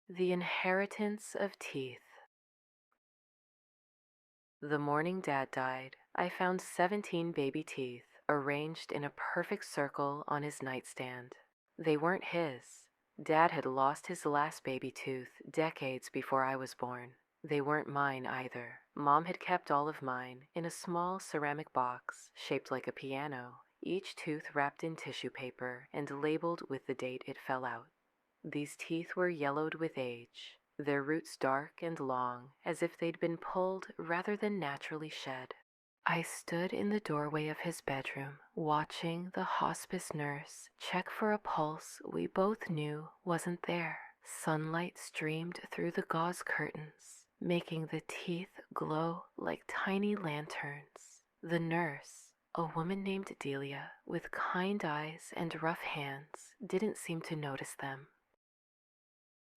The inheritance of teeth. The morning Dad died, I found 17 baby teeth arranged in a perfect circle on his nightstand. They weren't his. Dad had lost his last baby tooth decades before I was born. They weren't mine either. Mom had kept all of mine in a small ceramic box shaped like a piano, each tooth wrapped in tissue paper and labeled with the date it fell out. These teeth were yellowed with age, their roots dark and long, as if they'd been pulled rather than naturally shed. I stood in the doorway of his bedroom, watching the hospice nurse check for a pulse we both knew wasn't there. Sunlight streamed through the gauze curtains, making the teeth glow like tiny lanterns. The nurse, a woman named Delia, with kind eyes and rough hands, didn't seem to notice them.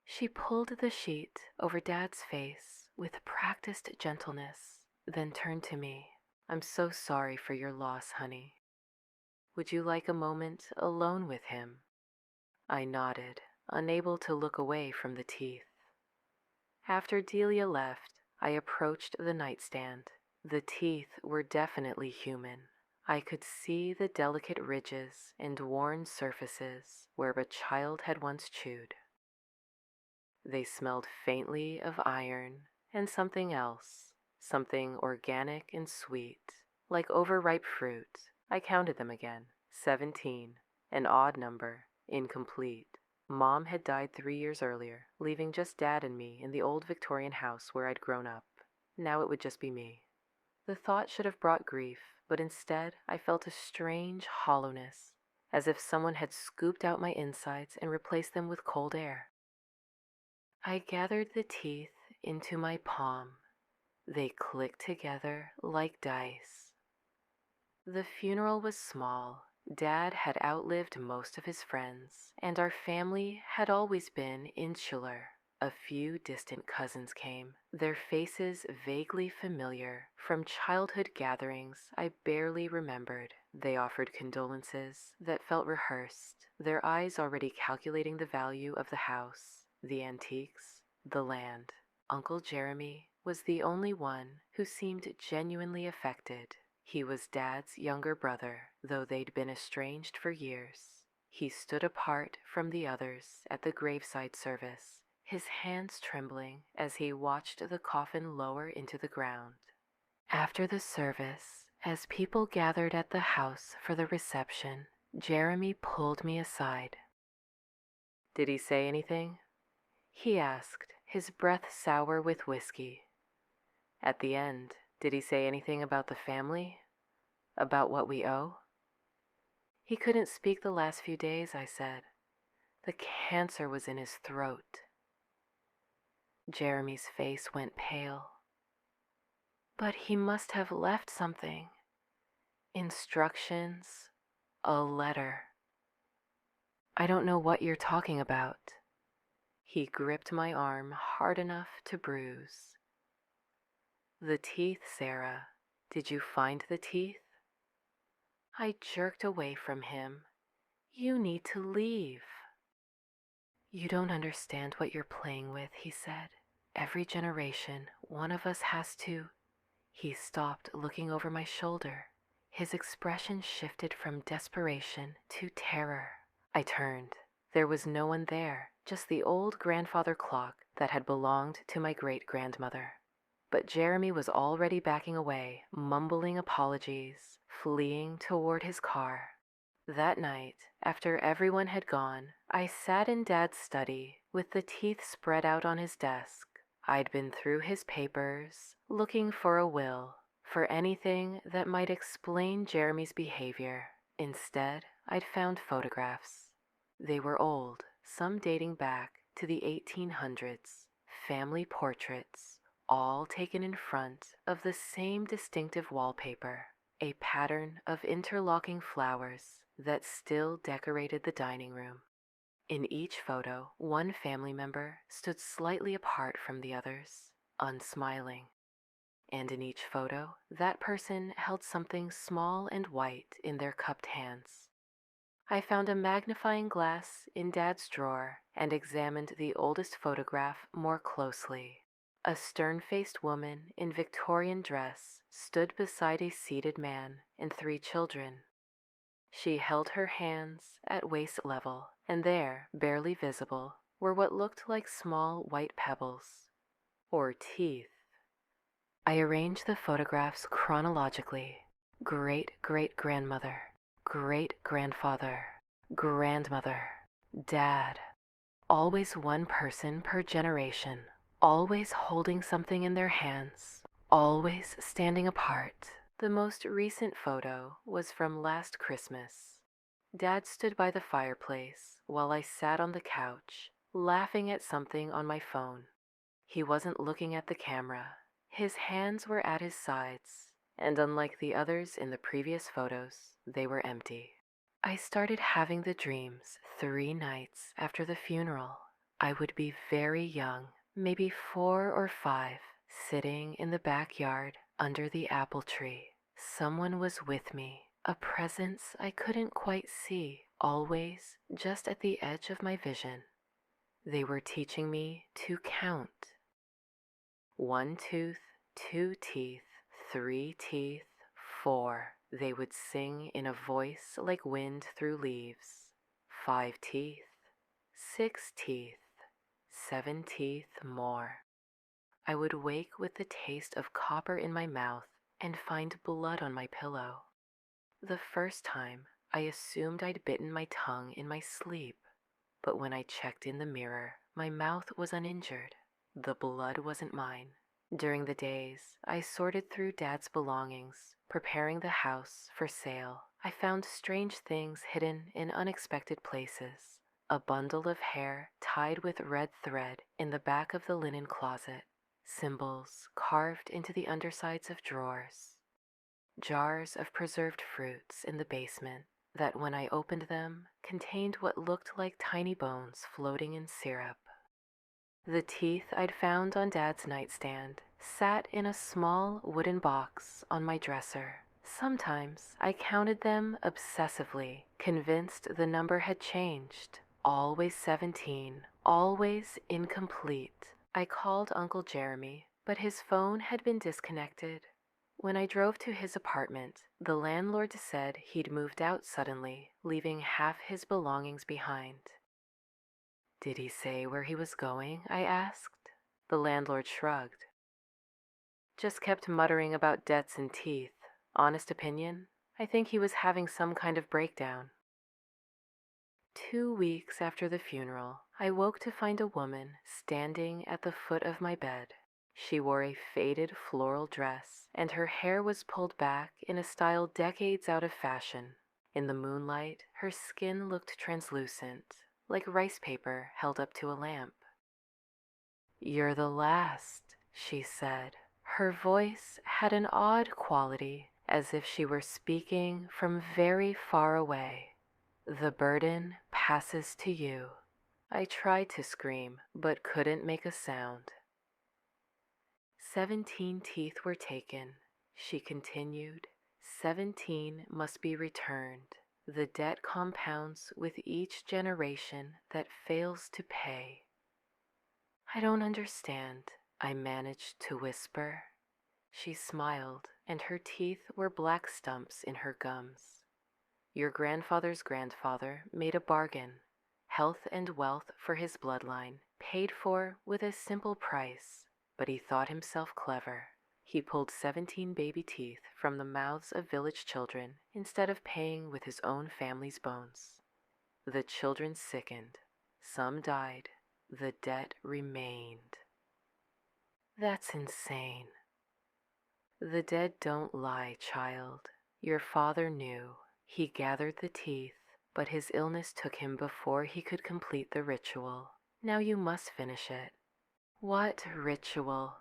She pulled the sheet over Dad's face with practiced gentleness, then turned to me. "I'm so sorry for your loss, honey. Would you like a moment alone with him?" I nodded, unable to look away from the teeth. After Delia left, I approached the nightstand. The teeth were definitely human. I could see the delicate ridges and worn surfaces where a child had once chewed. They smelled faintly of iron and something else, something organic and sweet, like overripe fruit. I counted them again. 17, an odd number, incomplete. Mom had died 3 years earlier, leaving just Dad and me in the old Victorian house where I'd grown up. Now it would just be me. The thought should have brought grief, but instead I felt a strange hollowness, as if someone had scooped out my insides and replaced them with cold air. I gathered the teeth into my palm. They clicked together like dice. The funeral was small. Dad had outlived most of his friends, and our family had always been insular. A few distant cousins came, their faces vaguely familiar from childhood gatherings I barely remembered. They offered condolences that felt rehearsed, their eyes already calculating the value of the house, the antiques, the land. Uncle Jeremy was the only one who seemed genuinely affected. He was Dad's younger brother, though they'd been estranged for years. He stood apart from the others at the graveside service, his hands trembling as he watched the coffin lower into the ground. After the service, as people gathered at the house for the reception, Jeremy pulled me aside. "Did he say anything?" he asked, his breath sour with whiskey. "At the end, did he say anything about the family? About what we owe?" "He couldn't speak the last few days," I said. "The cancer was in his throat." Jeremy's face went pale. "But he must have left something. Instructions, a letter." "I don't know what you're talking about." He gripped my arm hard enough to bruise. "The teeth, Sarah. Did you find the teeth?" I jerked away from him. "You need to leave." "You don't understand what you're playing with," he said. "Every generation, one of us has to—" He stopped, looking over my shoulder. His expression shifted from desperation to terror. I turned. There was no one there, just the old grandfather clock that had belonged to my great-grandmother. But Jeremy was already backing away, mumbling apologies, fleeing toward his car. That night, after everyone had gone, I sat in Dad's study with the teeth spread out on his desk. I'd been through his papers, looking for a will, for anything that might explain Jeremy's behavior. Instead, I'd found photographs. They were old, some dating back to the 1800s, family portraits, all taken in front of the same distinctive wallpaper, a pattern of interlocking flowers that still decorated the dining room. In each photo, one family member stood slightly apart from the others, unsmiling. And in each photo, that person held something small and white in their cupped hands. I found a magnifying glass in Dad's drawer and examined the oldest photograph more closely. A stern-faced woman in Victorian dress stood beside a seated man and three children. She held her hands at waist level, and there, barely visible, were what looked like small white pebbles, or teeth. I arranged the photographs chronologically: great-great-grandmother, great-grandfather, grandmother, dad. Always one person per generation, always holding something in their hands, always standing apart. The most recent photo was from last Christmas. Dad stood by the fireplace while I sat on the couch, laughing at something on my phone. He wasn't looking at the camera. His hands were at his sides, and unlike the others in the previous photos, they were empty. I started having the dreams 3 nights after the funeral. I would be very young, maybe 4 or 5, sitting in the backyard under the apple tree. Someone was with me, a presence I couldn't quite see, always just at the edge of my vision. They were teaching me to count. 1 tooth, 2 teeth, 3 teeth, 4. They would sing in a voice like wind through leaves. 5 teeth, 6 teeth, 7 teeth more. I would wake with the taste of copper in my mouth and find blood on my pillow. The first time, I assumed I'd bitten my tongue in my sleep, but when I checked in the mirror, my mouth was uninjured. The blood wasn't mine. During the days, I sorted through Dad's belongings, preparing the house for sale. I found strange things hidden in unexpected places. A bundle of hair tied with red thread in the back of the linen closet. Symbols carved into the undersides of drawers. Jars of preserved fruits in the basement that, when I opened them, contained what looked like tiny bones floating in syrup. The teeth I'd found on Dad's nightstand sat in a small wooden box on my dresser. Sometimes I counted them obsessively, convinced the number had changed. Always 17, always incomplete. I called Uncle Jeremy, but his phone had been disconnected. When I drove to his apartment, the landlord said he'd moved out suddenly, leaving half his belongings behind. Did he say where he was going? I asked. The landlord shrugged. Just kept muttering about debts and teeth. Honest opinion, I think he was having some kind of breakdown. 2 weeks after the funeral, I woke to find a woman standing at the foot of my bed. She wore a faded floral dress, and her hair was pulled back in a style decades out of fashion. In the moonlight, her skin looked translucent, like rice paper held up to a lamp. "You're the last," she said. Her voice had an odd quality, as if she were speaking from very far away. "The burden passes to you." I tried to scream, but couldn't make a sound. 17 teeth were taken, she continued. 17 must be returned. The debt compounds with each generation that fails to pay. I don't understand, I managed to whisper. She smiled, and her teeth were black stumps in her gums. Your grandfather's grandfather made a bargain. Health and wealth for his bloodline, paid for with a simple price. But he thought himself clever. He pulled 17 baby teeth from the mouths of village children instead of paying with his own family's bones. The children sickened. Some died. The debt remained. That's insane. The dead don't lie, child. Your father knew. He gathered the teeth, but his illness took him before he could complete the ritual. Now you must finish it. What ritual?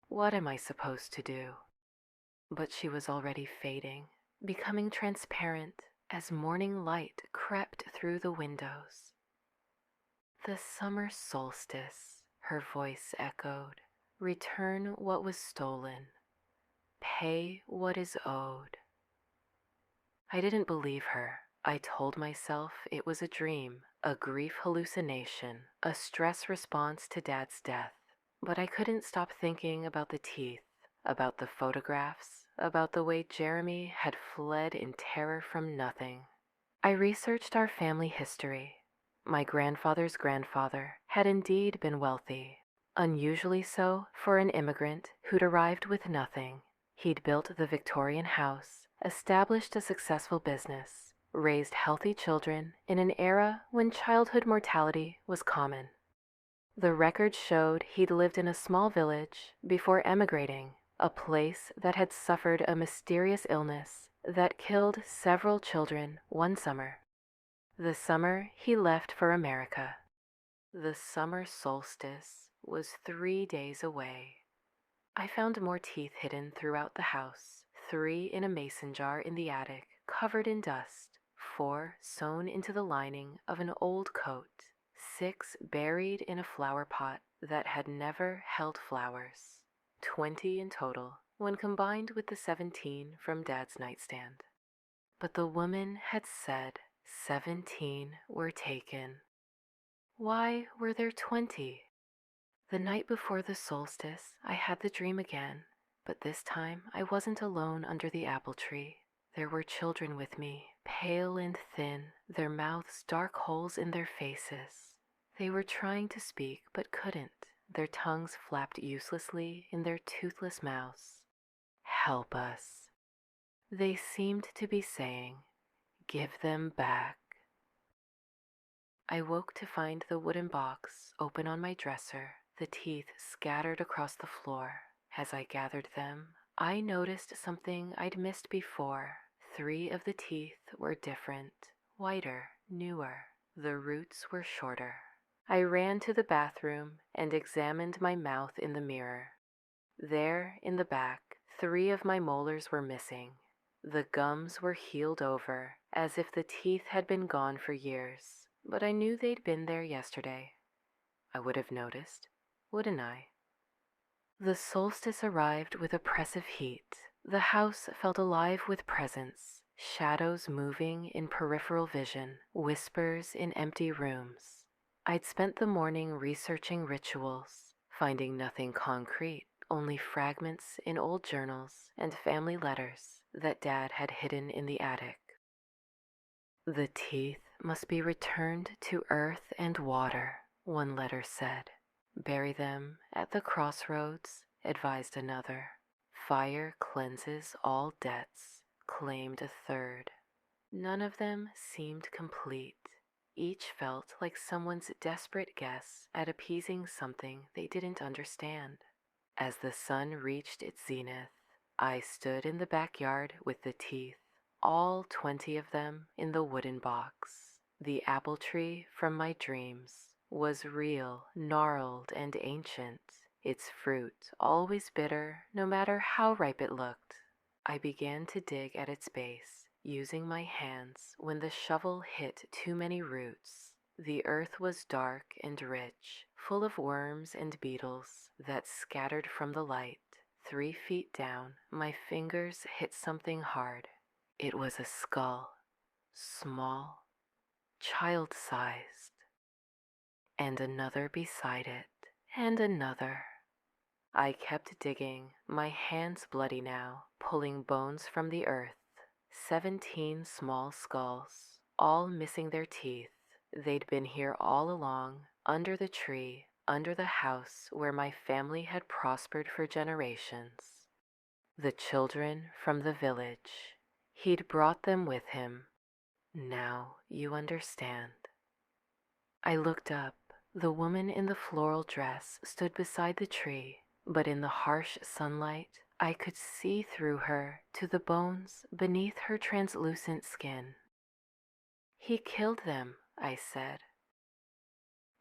What am I supposed to do? But she was already fading, becoming transparent as morning light crept through the windows. The summer solstice, her voice echoed. Return what was stolen. Pay what is owed. I didn't believe her. I told myself it was a dream, a grief hallucination, a stress response to Dad's death. But I couldn't stop thinking about the teeth, about the photographs, about the way Jeremy had fled in terror from nothing. I researched our family history. My grandfather's grandfather had indeed been wealthy, unusually so for an immigrant who'd arrived with nothing. He'd built the Victorian house, established a successful business, raised healthy children in an era when childhood mortality was common. The records showed he'd lived in a small village before emigrating, a place that had suffered a mysterious illness that killed several children one summer. The summer he left for America. The summer solstice was 3 days away. I found more teeth hidden throughout the house, 3 in a mason jar in the attic, covered in dust, 4 sewn into the lining of an old coat, 6 buried in a flower pot that had never held flowers, 20 in total when combined with the 17 from Dad's nightstand. But the woman had said 17 were taken. Why were there 20? The night before the solstice, I had the dream again, but this time I wasn't alone under the apple tree. There were children with me, pale and thin, their mouths dark holes in their faces. They were trying to speak but couldn't. Their tongues flapped uselessly in their toothless mouths. Help us. They seemed to be saying, give them back. I woke to find the wooden box open on my dresser, the teeth scattered across the floor. As I gathered them, I noticed something I'd missed before. 3 of the teeth were different, whiter, newer. The roots were shorter. I ran to the bathroom and examined my mouth in the mirror. There, in the back, 3 of my molars were missing. The gums were healed over, as if the teeth had been gone for years, but I knew they'd been there yesterday. I would have noticed, wouldn't I? The solstice arrived with oppressive heat. The house felt alive with presence, shadows moving in peripheral vision, whispers in empty rooms. I'd spent the morning researching rituals, finding nothing concrete, only fragments in old journals and family letters that Dad had hidden in the attic. The teeth must be returned to earth and water, one letter said. Bury them at the crossroads, advised another. Fire cleanses all debts, claimed a third. None of them seemed complete. Each felt like someone's desperate guess at appeasing something they didn't understand. As the sun reached its zenith, I stood in the backyard with the teeth, all 20 of them in the wooden box. The apple tree from my dreams was real, gnarled, and ancient, its fruit always bitter no matter how ripe it looked. I began to dig at its base, using my hands when the shovel hit too many roots. The earth was dark and rich, full of worms and beetles that scattered from the light. 3 feet down, my fingers hit something hard. It was a skull, small, child-sized, and another beside it, and another. I kept digging, my hands bloody now, pulling bones from the earth. 17 small skulls, all missing their teeth. They'd been here all along, under the tree, under the house where my family had prospered for generations. The children from the village. He'd brought them with him. Now you understand. I looked up. The woman in the floral dress stood beside the tree, but in the harsh sunlight, I could see through her to the bones beneath her translucent skin. He killed them, I said.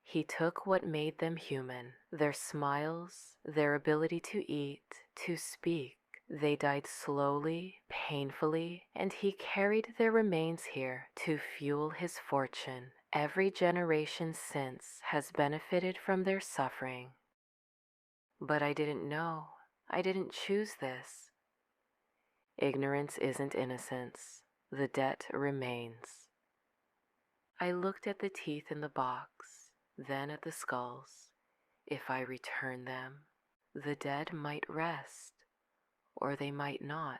He took what made them human, their smiles, their ability to eat, to speak. They died slowly, painfully, and he carried their remains here to fuel his fortune. Every generation since has benefited from their suffering. But I didn't know. I didn't choose this. Ignorance isn't innocence. The debt remains. I looked at the teeth in the box, then at the skulls. If I return them, the dead might rest, or they might not.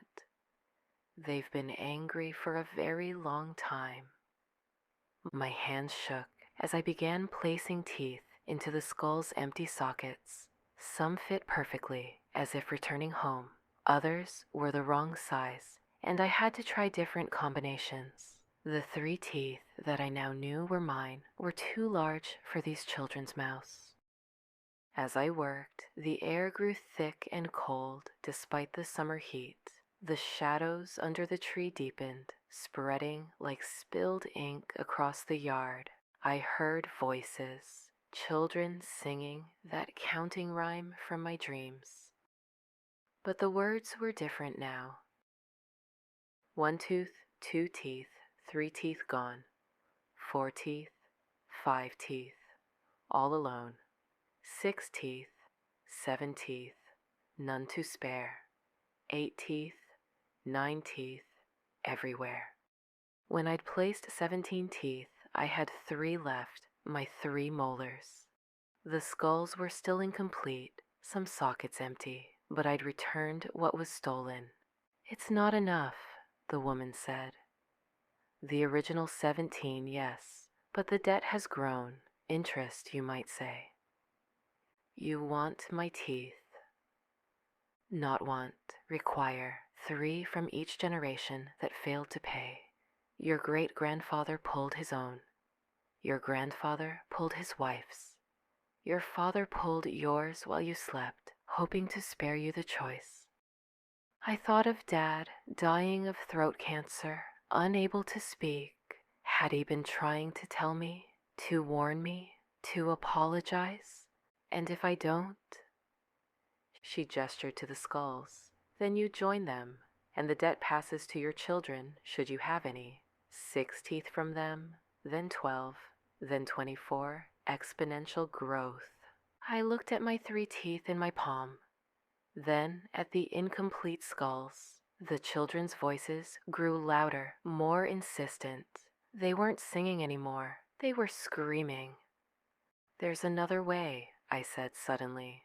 They've been angry for a very long time. My hands shook as I began placing teeth into the skull's empty sockets. Some fit perfectly, as if returning home. Others were the wrong size, and I had to try different combinations. The 3 teeth that I now knew were mine were too large for these children's mouths. As I worked, the air grew thick and cold despite the summer heat. The shadows under the tree deepened, spreading like spilled ink across the yard. I heard voices, children singing that counting rhyme from my dreams. But the words were different now. 1 tooth, 2 teeth, 3 teeth gone. 4 teeth, 5 teeth, all alone. 6 teeth, 7 teeth, none to spare. 8 teeth, 9 teeth, everywhere. When I'd placed 17 teeth, I had 3 left, my 3 molars. The skulls were still incomplete, some sockets empty, but I'd returned what was stolen. It's not enough, the woman said. The original 17, yes, but the debt has grown, interest, you might say. You want my teeth. Not want, require 3 from each generation that failed to pay. Your great-grandfather pulled his own. Your grandfather pulled his wife's. Your father pulled yours while you slept, hoping to spare you the choice. I thought of Dad dying of throat cancer, unable to speak. Had he been trying to tell me, to warn me, to apologize? And if I don't? She gestured to the skulls. Then you join them, and the debt passes to your children, should you have any. 6 teeth from them, then 12, then 24, exponential growth. I looked at my 3 teeth in my palm, then at the incomplete skulls. The children's voices grew louder, more insistent. They weren't singing anymore, they were screaming. There's another way, I said suddenly.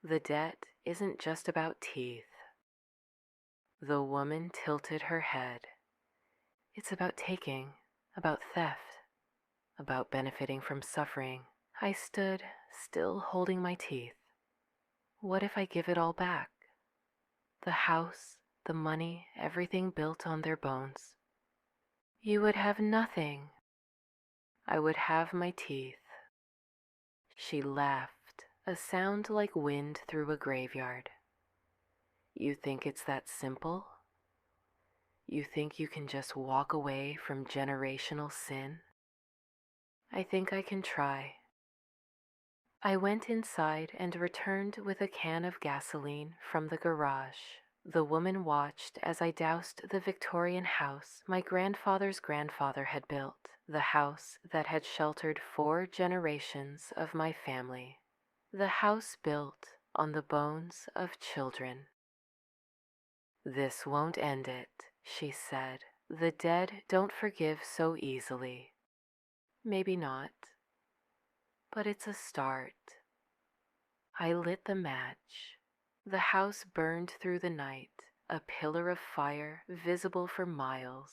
The debt isn't just about teeth. The woman tilted her head. It's about taking, about theft, about benefiting from suffering. I stood, still holding my teeth. What if I give it all back? The house, the money, everything built on their bones. You would have nothing. I would have my teeth. She laughed, a sound like wind through a graveyard. You think it's that simple? You think you can just walk away from generational sin? I think I can try. I went inside and returned with a can of gasoline from the garage. The woman watched as I doused the Victorian house my grandfather's grandfather had built, the house that had sheltered 4 generations of my family. The house built on the bones of children. This won't end it, she said. The dead don't forgive so easily. Maybe not, but it's a start. I lit the match. The house burned through the night, a pillar of fire visible for miles.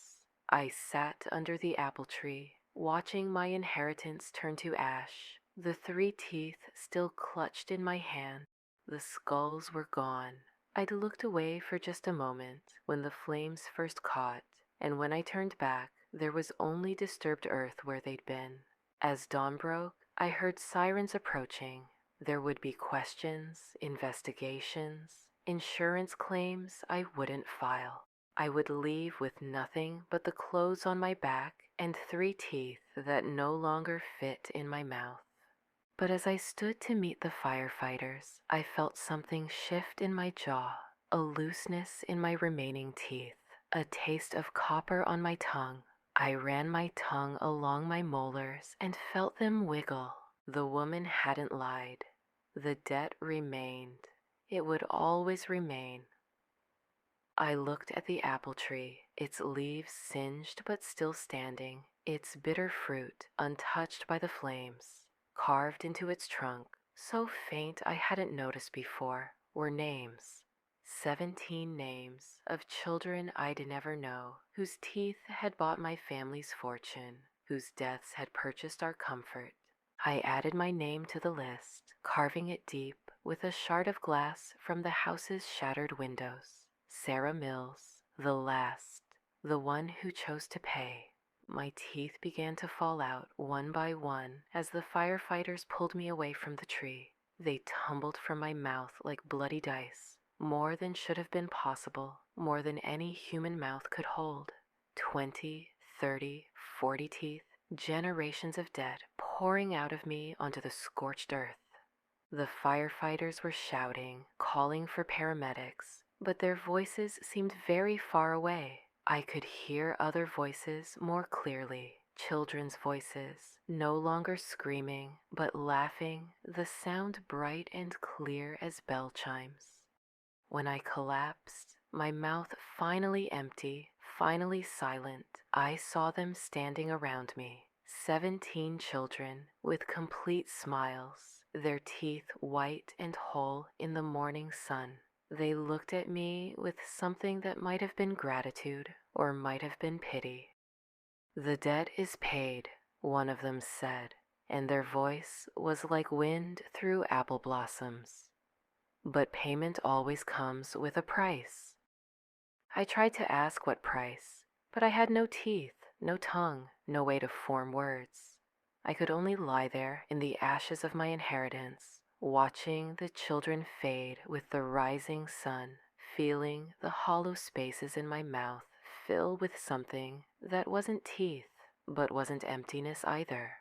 I sat under the apple tree, watching my inheritance turn to ash, the 3 teeth still clutched in my hand. The skulls were gone. I'd looked away for just a moment when the flames first caught, and when I turned back, there was only disturbed earth where they'd been. As dawn broke, I heard sirens approaching. There would be questions, investigations, insurance claims I wouldn't file. I would leave with nothing but the clothes on my back and 3 teeth that no longer fit in my mouth. But as I stood to meet the firefighters, I felt something shift in my jaw, a looseness in my remaining teeth, a taste of copper on my tongue. I ran my tongue along my molars and felt them wiggle. The woman hadn't lied. The debt remained. It would always remain. I looked at the apple tree, its leaves singed but still standing, its bitter fruit untouched by the flames. Carved into its trunk, so faint I hadn't noticed before, were names. 17 names of children I'd never know, whose teeth had bought my family's fortune, whose deaths had purchased our comfort. I added my name to the list, carving it deep with a shard of glass from the house's shattered windows. Sarah Mills, the last, the one who chose to pay. My teeth began to fall out one by one as the firefighters pulled me away from the tree. They tumbled from my mouth like bloody dice, more than should have been possible, more than any human mouth could hold. 20, 30, 40 teeth, generations of dead pouring out of me onto the scorched earth. The firefighters were shouting, calling for paramedics, but their voices seemed very far away. I could hear other voices more clearly, children's voices, no longer screaming, but laughing, the sound bright and clear as bell chimes. When I collapsed, my mouth finally empty, finally silent, I saw them standing around me. 17 children with complete smiles, their teeth white and whole in the morning sun. They looked at me with something that might have been gratitude or might have been pity. "The debt is paid," one of them said, and their voice was like wind through apple blossoms. "But payment always comes with a price." I tried to ask what price, but I had no teeth, no tongue, no way to form words. I could only lie there in the ashes of my inheritance, watching the children fade with the rising sun, feeling the hollow spaces in my mouth fill with something that wasn't teeth, but wasn't emptiness either.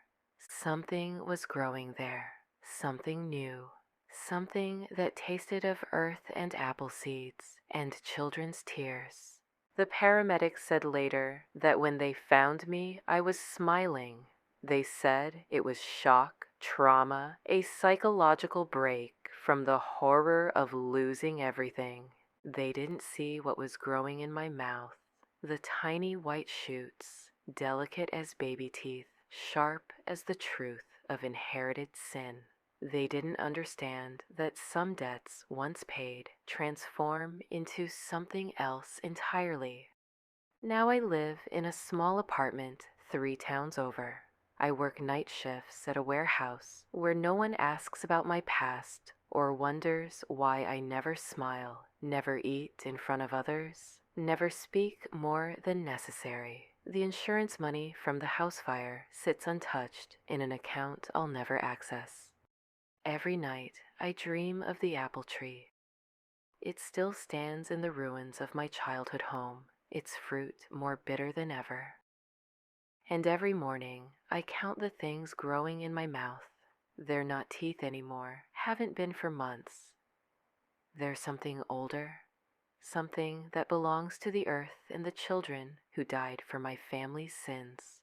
Something was growing there, something new, something that tasted of earth and apple seeds and children's tears. The paramedics said later that when they found me, I was smiling. They said it was shock, trauma, a psychological break from the horror of losing everything. They didn't see what was growing in my mouth, the tiny white shoots, delicate as baby teeth, sharp as the truth of inherited sin. They didn't understand that some debts, once paid, transform into something else entirely. Now I live in a small apartment 3 towns over. I work night shifts at a warehouse where no one asks about my past or wonders why I never smile, never eat in front of others, never speak more than necessary. The insurance money from the house fire sits untouched in an account I'll never access. Every night I dream of the apple tree. It still stands in the ruins of my childhood home, its fruit more bitter than ever. And every morning I count the things growing in my mouth. They're not teeth anymore, haven't been for months. They're something older, something that belongs to the earth and the children who died for my family's sins.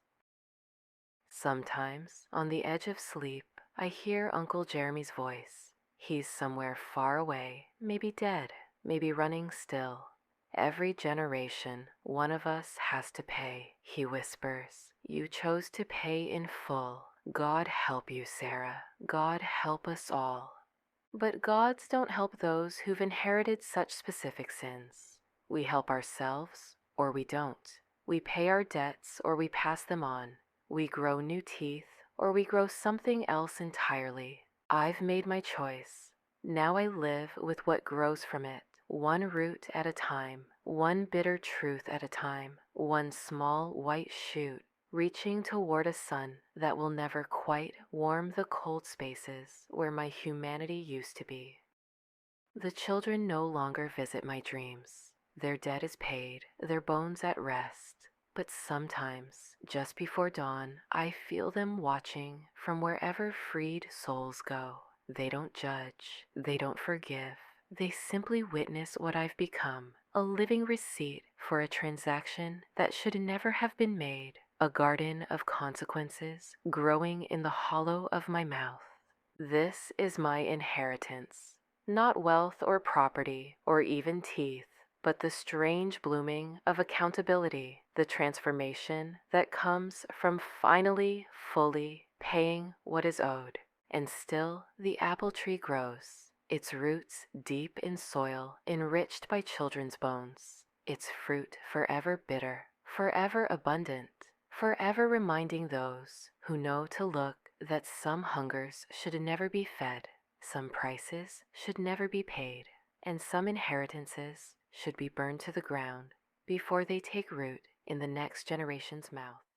Sometimes, on the edge of sleep, I hear Uncle Jeremy's voice. He's somewhere far away, maybe dead, maybe running still. "Every generation, one of us has to pay," he whispers. "You chose to pay in full. God help you, Sarah. God help us all." But gods don't help those who've inherited such specific sins. We help ourselves, or we don't. We pay our debts, or we pass them on. We grow new teeth, or we grow something else entirely. I've made my choice. Now I live with what grows from it, one root at a time, one bitter truth at a time, one small white shoot, reaching toward a sun that will never quite warm the cold spaces where my humanity used to be. The children no longer visit my dreams. Their debt is paid, their bones at rest. But sometimes, just before dawn, I feel them watching from wherever freed souls go. They don't judge, they don't forgive. They simply witness what I've become, a living receipt for a transaction that should never have been made, a garden of consequences growing in the hollow of my mouth. This is my inheritance, not wealth or property or even teeth, but the strange blooming of accountability, the transformation that comes from finally, fully paying what is owed. And still the apple tree grows, its roots deep in soil enriched by children's bones, its fruit forever bitter, forever abundant, forever reminding those who know to look that some hungers should never be fed, some prices should never be paid, and some inheritances should be burned to the ground before they take root in the next generation's mouth.